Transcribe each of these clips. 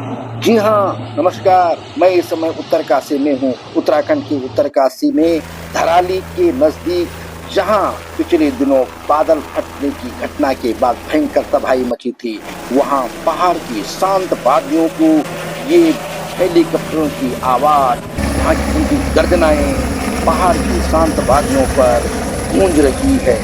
जी हाँ, नमस्कार। मैं इस समय उत्तरकाशी में हूँ। उत्तराखंड के उत्तरकाशी में धराली के नज़दीक, जहाँ पिछले दिनों बादल फटने की घटना के बाद भयंकर तबाही मची थी, वहाँ पहाड़ की शांत वादियों को ये हेलीकॉप्टरों की आवाज़, वहाँ की उनकी गर्जनाएँ पहाड़ की शांत वादियों पर गूंज रही है।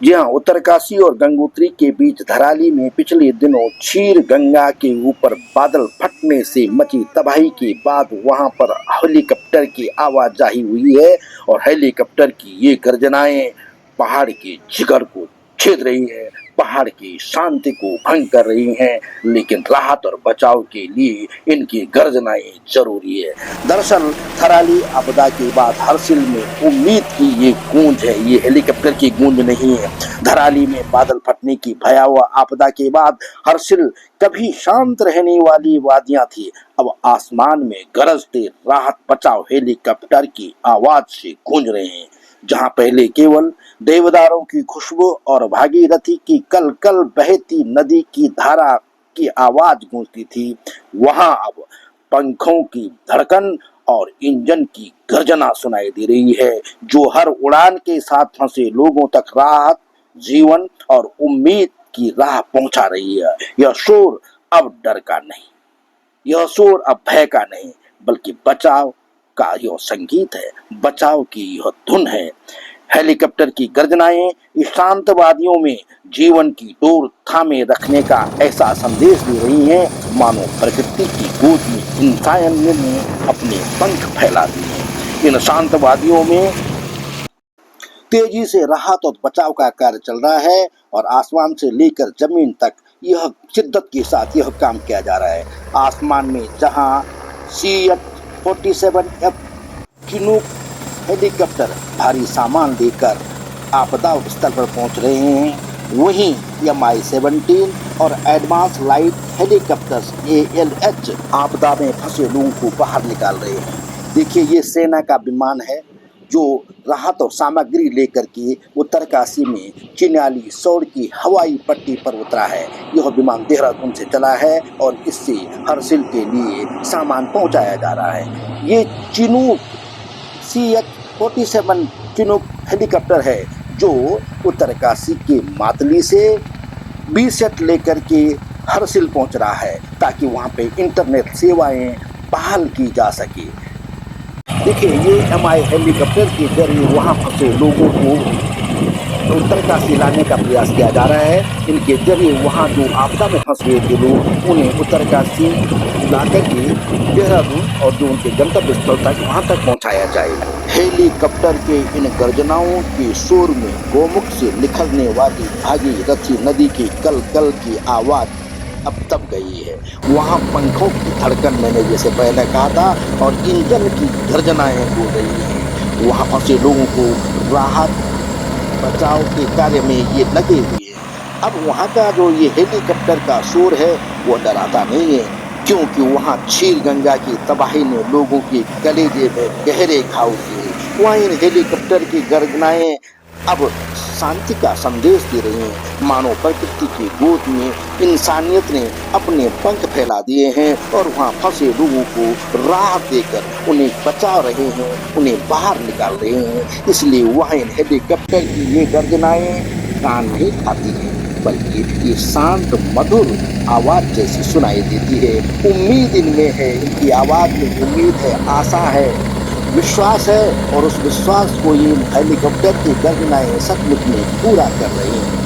जी हाँ, उत्तरकाशी और गंगोत्री के बीच धराली में पिछले दिनों क्षीर गंगा के ऊपर बादल फटने से मची तबाही के बाद वहां पर हेलीकॉप्टर की आवाजाही हुई है और हेलीकॉप्टर की ये गर्जनाएं पहाड़ के जिगर को छेद रही है, पहाड़ की शांति को भंग कर रही हैं, लेकिन राहत और बचाव के लिए इनकी गर्जनाएं जरूरी है। दरअसल थराली आपदा के बाद हरसिल में उम्मीद की ये गूंज है, ये हेलीकॉप्टर की गूंज नहीं है। धराली में बादल फटने की भयावह आपदा के बाद हरसिल कभी शांत रहने वाली वादियां थी, अब आसमान में गरजते राहत बचाव हेलीकॉप्टर की आवाज से गूंज रहे हैं। जहां पहले केवल देवदारों की खुशबू और भागीरथी की कल कल बहती नदी की धारा की आवाज गूंजती थी, वहां अब पंखों की धड़कन और इंजन की गर्जना सुनाई दे रही है, जो हर उड़ान के साथ फंसे लोगों तक राहत, जीवन और उम्मीद की राह पहुंचा रही है। यह शोर अब डर का नहीं, यह शोर अब भय का नहीं, बल्कि बचाव का यह संगीत है, बचाव की यह धुन है। हेलीकॉप्टर की गर्जनाएं इस शांत वादियों में जीवन की डोर थामे रखने का ऐसा संदेश दे रही हैं, मानो प्रकृति की गोद में इंसान ने अपने पंख फैला दिए। इन शांत वादियों में तेजी से राहत और बचाव का कार्य चल रहा है और आसमान से लेकर जमीन तक यह शिद्दत के साथ यह काम किया जा रहा है। आसमान में जहां CH-47F चिनूक हेलीकॉप्टर भारी सामान लेकर आपदा स्थल पर पहुंच रहे हैं, वहीं MI-17 और एडवांस लाइट हेलीकॉप्टर्स ALH आपदा में फंसे लोगों को बाहर निकाल रहे हैं। देखिए, ये सेना का विमान है जो राहत और सामग्री लेकर के उत्तरकाशी में चिन्याली सौर की हवाई पट्टी पर उतरा है। यह विमान देहरादून से चला है और इससे हरसिल के लिए सामान पहुंचाया जा रहा है। ये चिनूक CH-47 चिनूक हेलीकॉप्टर है जो उत्तरकाशी के मातली से 20 सेट लेकर के हरसिल पहुंच रहा है, ताकि वहां पे इंटरनेट सेवाएं बहाल की जा सके। देखिए, ये MI हेलीकॉप्टर के जरिए वहाँ फंसे लोगों को उत्तरकाशी लाने का प्रयास किया जा रहा है। इनके जरिए वहाँ जो आपदा में फंस गए थे लोग, उन्हें उत्तरकाशी ला करके देहरादून और जो उनके गंतव्य स्थल तक वहाँ तक पहुँचाया जाएगा। हेलीकॉप्टर के इन गर्जनाओं के शोर में गोमुख से निखरने वाली भागीरथी नदी की कल कल की आवाज़ अब दब गई है। वहाँ पंखों की धड़कन, मैंने जैसे पहले कहा था, और इंजन की गर्जनाएं हो रही हैं। वहाँ फंसे लोगों को राहत बचाव के कार्य में ये लगे हुए हैं। अब वहाँ का जो ये हेलीकॉप्टर का शोर है वो डराता नहीं है, क्योंकि वहाँ क्षीर गंगा की तबाही ने लोगों के कलेजे में गहरे घाव किए। वहाँ इन हेलीकॉप्टर की गर्जनाएं अब शांति का संदेश दे रही हैं, मानो प्रकृति की गोद में इंसानियत ने अपने पंख फैला दिए हैं और वहाँ फंसे लोगों को राहत देकर उन्हें बचा रहे हैं, उन्हें बाहर निकाल रहे हैं। इसलिए वहाँ इन हेलीकॉप्टर की ये गर्जनाएं कान नहीं खाती हैं, बल्कि ये शांत मधुर आवाज जैसी सुनाई देती है। उम्मीद इनमें है, इनकी आवाज में उम्मीद है, आशा है, विश्वास है, और उस विश्वास को ये हेलीकॉप्टर की गर्जनाएं सचमुच में पूरा कर रही हैं।